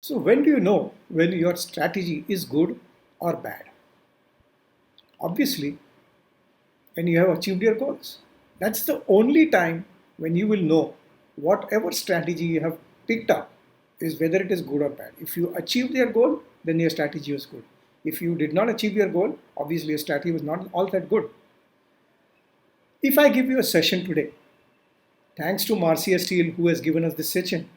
So when do you know when your strategy is good or bad? Obviously, when you have achieved your goals. That's the only time when you will know whatever strategy you have picked up is whether it is good or bad. If you achieved your goal, then your strategy was good. If you did not achieve your goal, obviously your strategy was not all that good. If I give you a session today, thanks to Marcia Steele who has given us this session,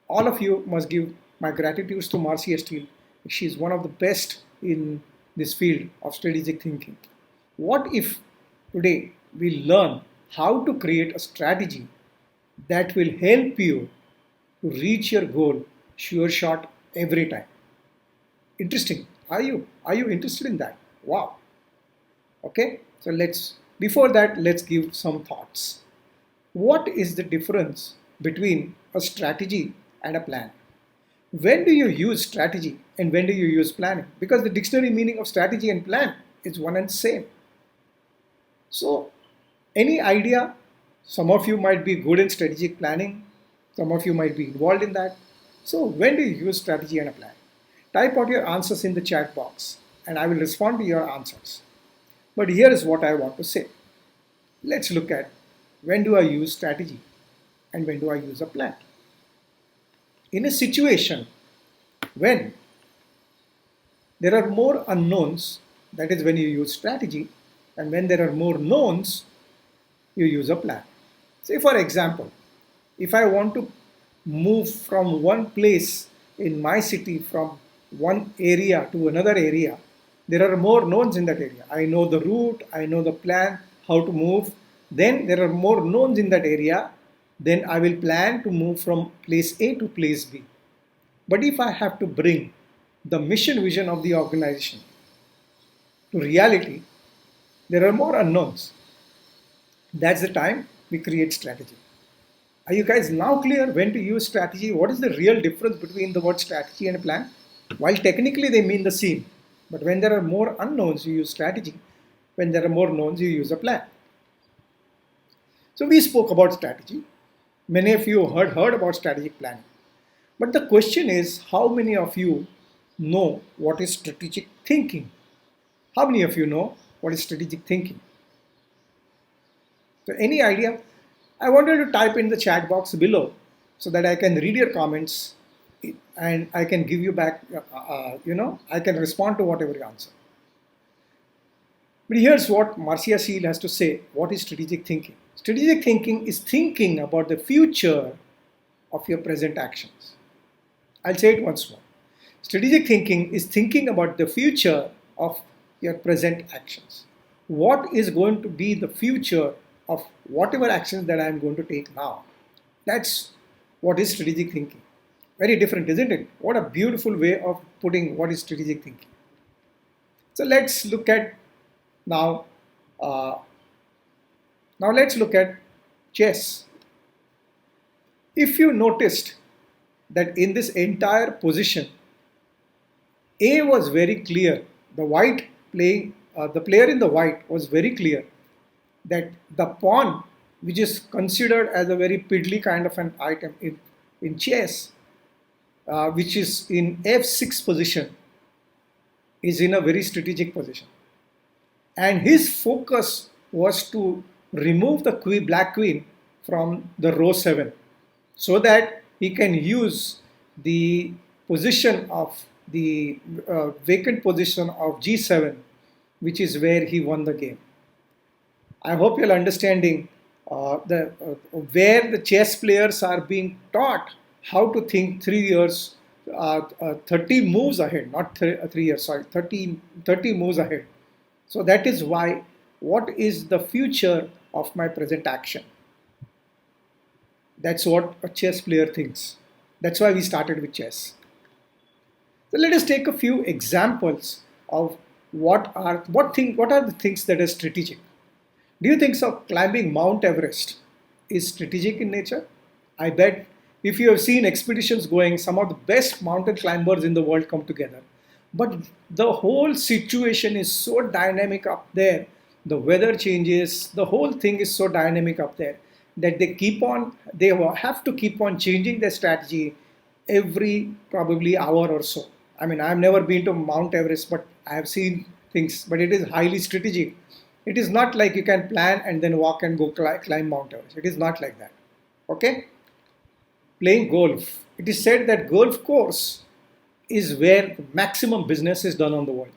all of you must give my gratitude to Marcia Steele. She is one of the best in this field of strategic thinking. What if today we learn how to create a strategy that will help you to reach your goal sure shot every time? Interesting. Are you interested in that? Wow. Okay. So before that let's give some thoughts. What is the difference between a strategy and a plan? When do you use strategy and when do you use planning? Because the dictionary meaning of strategy and plan is one and same. So, any idea? Some of you might be good in strategic planning, some of you might be involved in that. So, when do you use strategy and a plan? Type out your answers in the chat box and I will respond to your answers. But here is what I want to say. Let's look at when do I use strategy and when do I use a plan. In a situation when there are more unknowns, that is when you use strategy, and when there are more knowns, you use a plan. Say for example, if I want to move from one place in my city, from one area to another area, there are more knowns in that area. I know the route, I know the plan, how to move. Then there are more knowns in that area. Then I will plan to move from place A to place B. But if I have to bring the mission vision of the organization to reality, there are more unknowns. That's the time we create strategy. Are you guys now clear when to use strategy? What is the real difference between the word strategy and a plan? While technically they mean the same, but when there are more unknowns, you use strategy. When there are more knowns, you use a plan. So we spoke about strategy. Many of you heard about strategic planning. But the question is, how many of you know what is strategic thinking? How many of you know what is strategic thinking? So any idea? I wanted to type in the chat box below so that I can read your comments and I can give you back, I can respond to whatever you answer. But here's what Marcia Steele has to say. What is strategic thinking? Strategic thinking is thinking about the future of your present actions. I'll say it once more. Strategic thinking is thinking about the future of your present actions. What is going to be the future of whatever actions that I'm going to take now? That's what is strategic thinking. Very different, isn't it? What a beautiful way of putting what is strategic thinking. So let's look at now. Now let's look at chess. If you noticed that in this entire position, A was very clear. The player in the white was very clear that the pawn, which is considered as a very piddly kind of an item in chess, which is in F6 position, is in a very strategic position. And his focus was to remove the black queen from the row 7 so that he can use the position of the vacant position of G7, which is where he won the game. I hope you're understanding where the chess players are being taught how to think 3 years, 30 moves ahead, not 3 years, sorry, 30 moves ahead. So that is why, what is the future of my present action? That's what a chess player thinks. That's why we started with chess. So let us take a few examples of what are the things that are strategic. Do you think so? Climbing Mount Everest is strategic in nature? I bet if you have seen expeditions going, some of the best mountain climbers in the world come together. But the whole situation is so dynamic up there. The weather changes, the whole thing is so dynamic up there that they have to keep on changing their strategy every probably hour or so. I mean, I've never been to Mount Everest, but I have seen things, but it is highly strategic. It is not like you can plan and then walk and go climb Mount Everest. It is not like that. Okay? Playing golf. It is said that golf course is where the maximum business is done on the world.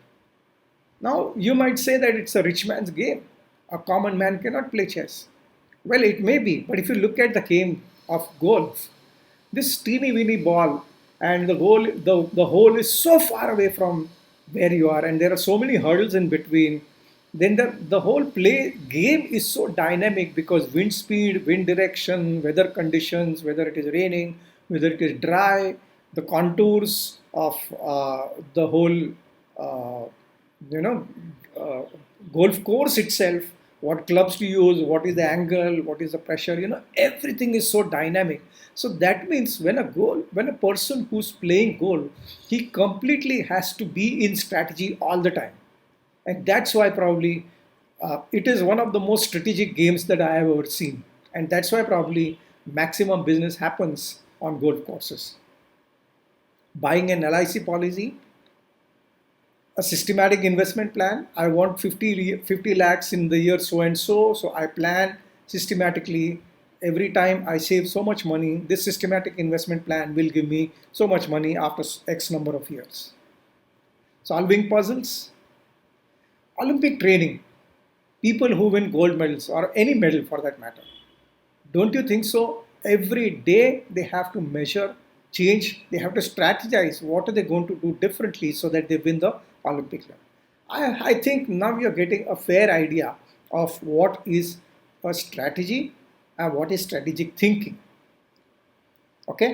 Now, you might say that it's a rich man's game. A common man cannot play chess. Well, it may be, but if you look at the game of golf, this teeny weeny ball and the hole is so far away from where you are, and there are so many hurdles in between. Then the whole play game is so dynamic because wind speed, wind direction, weather conditions, whether it is raining, whether it is dry, the contours of the whole uh, you know uh, golf course itself, what clubs to use, what is the angle, what is the pressure, everything is so dynamic. So that means when a person who's playing golf, he completely has to be in strategy all the time. And that's why probably it is one of the most strategic games that I have ever seen. And that's why probably maximum business happens on golf courses. Buying an LIC policy, a systematic investment plan. I want 50 lakhs in the year so and so. So I plan systematically. Every time I save so much money, this systematic investment plan will give me so much money after X number of years. Solving puzzles, Olympic training, people who win gold medals or any medal for that matter. Don't you think so? Every day they have to measure, change, they have to strategize what are they going to do differently so that they win the Olympic level. I think now you're getting a fair idea of what is a strategy and what is strategic thinking. Okay?